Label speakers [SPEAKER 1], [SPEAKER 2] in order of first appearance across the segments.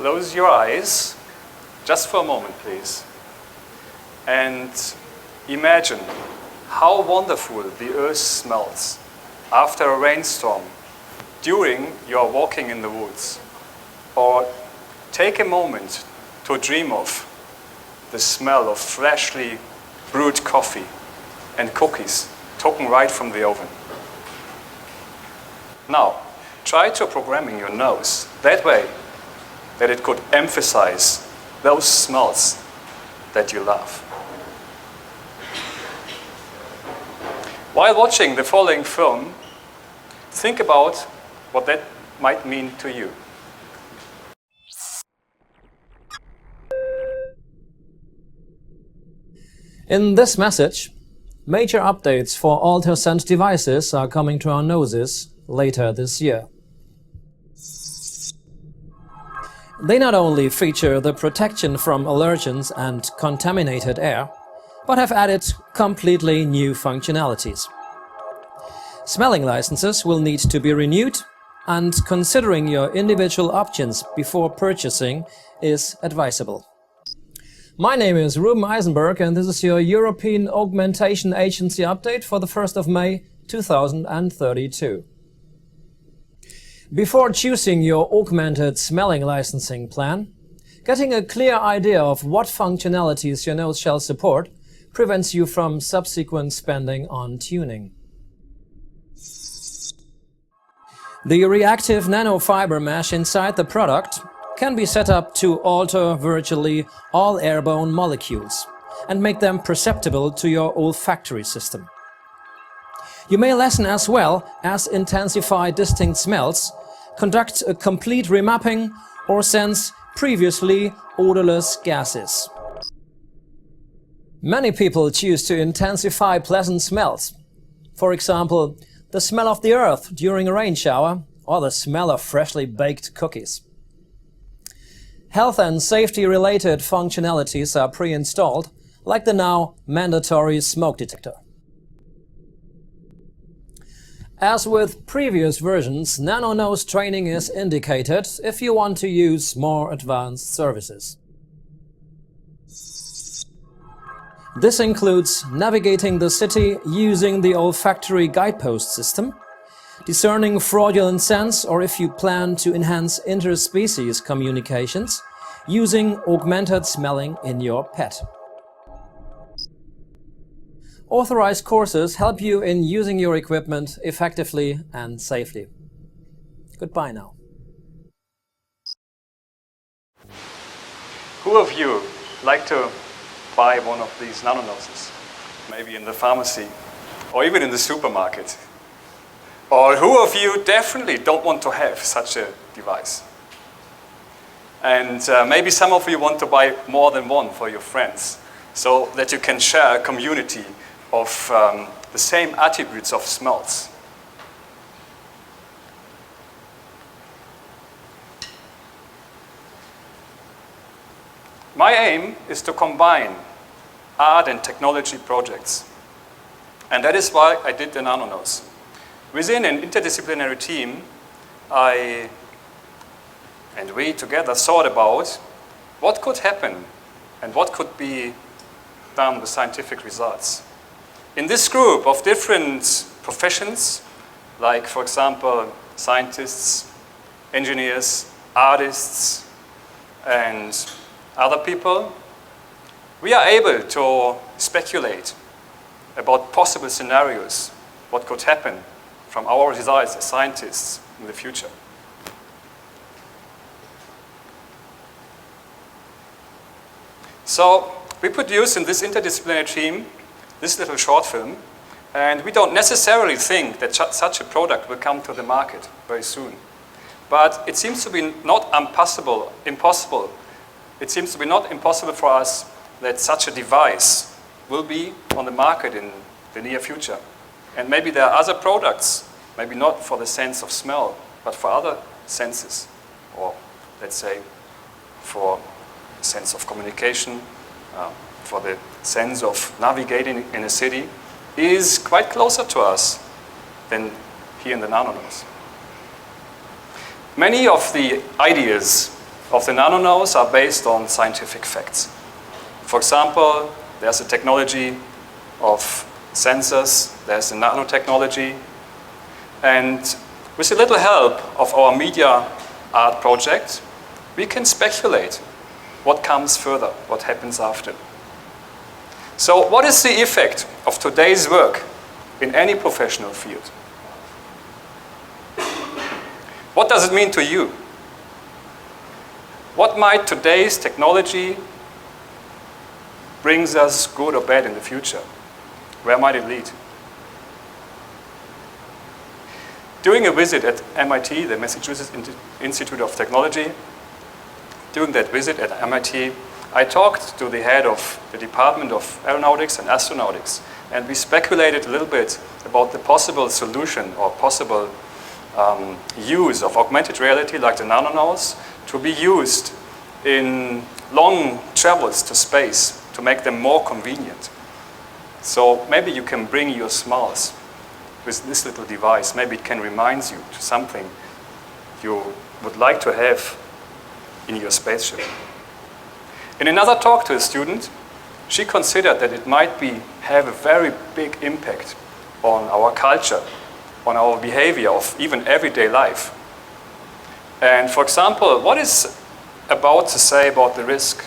[SPEAKER 1] close your eyes, just for a moment, please, and imagine how wonderful the earth smells after a rainstorm, during your walking in the woods. Or take a moment to dream of the smell of freshly brewed coffee and cookies taken right from the oven. Now, try to programming your nose that way that it could emphasize those smells that you love. While watching the following film, think about what that might mean to you.
[SPEAKER 2] In this message, major updates for ultrasound devices are coming to our noses later this year. They not only feature the protection from allergens and contaminated air, but have added completely new functionalities. Smelling licenses will need to be renewed, and considering your individual options before purchasing is advisable. My name is Ruben Eisenberg, and this is your European Augmentation Agency update for the 1st of May 2032. Before choosing your augmented smelling licensing plan, getting a clear idea of what functionalities your nose shall support prevents you from subsequent spending on tuning. The reactive nanofiber mesh inside the product can be set up to alter virtually all airborne molecules and make them perceptible to your olfactory system. You may lessen as well as intensify distinct smells, conduct a complete remapping, or sense previously odorless gases. Many people choose to intensify pleasant smells. For example, the smell of the earth during a rain shower, or the smell of freshly baked cookies. Health and safety-related functionalities are pre-installed, like the now mandatory smoke detector. As with previous versions, NanoNose training is indicated if you want to use more advanced services. This includes navigating the city using the olfactory guidepost system, discerning fraudulent scents, or if you plan to enhance interspecies communications, using augmented smelling in your pet. Authorized courses help you in using your equipment effectively and safely. Goodbye now.
[SPEAKER 1] Who of you like to buy one of these NanoNoses? Maybe in the pharmacy, or even in the supermarket. Or who of you definitely don't want to have such a device? And maybe some of you want to buy more than one for your friends, so that you can share a community of the same attributes of smells. My aim is to combine art and technology projects. And that is why I did the NanoNose. Within an interdisciplinary team, I and we together thought about what could happen and what could be done with scientific results. In this group of different professions, like, for example, scientists, engineers, artists, and other people, we are able to speculate about possible scenarios, what could happen from our results as scientists in the future. So we produced in this interdisciplinary team this little short film, and we don't necessarily think that such a product will come to the market very soon. But it seems to be not impossible. It seems to be not impossible for us that such a device will be on the market in the near future. And maybe there are other products, maybe not for the sense of smell, but for other senses, or let's say for the sense of communication, for the sense of navigating in a city, is quite closer to us than here in the NanoNose. Many of the ideas of the NanoNose are based on scientific facts. For example, there's a technology of sensors, there's a nanotechnology, and with a little help of our media art project, we can speculate what comes further, what happens after. So what is the effect of today's work in any professional field? What does it mean to you? What might today's technology brings us good or bad in the future? Where might it lead? During a visit at MIT, the Massachusetts Institute of Technology, during that visit at MIT, I talked to the head of the Department of Aeronautics and Astronautics, and we speculated a little bit about the possible solution or possible use of augmented reality like the NanoNose to be used in long travels to space to make them more convenient. So maybe you can bring your smiles with this little device. Maybe it can remind you to something you would like to have in your spaceship. In another talk to a student, she considered that it might have a very big impact on our culture, on our behavior of even everyday life. And for example, what is about to say about the risk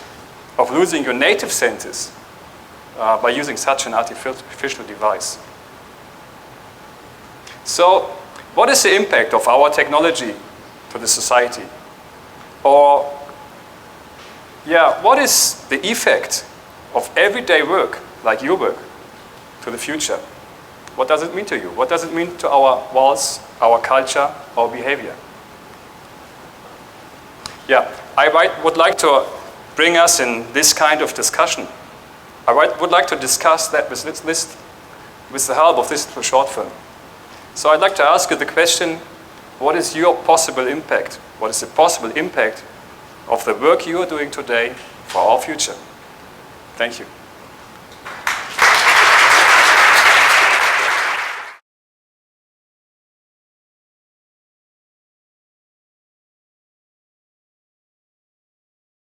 [SPEAKER 1] of losing your native senses by using such an artificial device? So, what is the impact of our technology to the society? Or, what is the effect of everyday work, like your work, to the future? What does it mean to you? What does it mean to our walls, our culture, our behavior? I would like to bring us in this kind of discussion. I would like to discuss that with the help of this short film. So I'd like to ask you the question, what is your possible impact? What is the possible impact of the work you are doing today for our future? Thank you.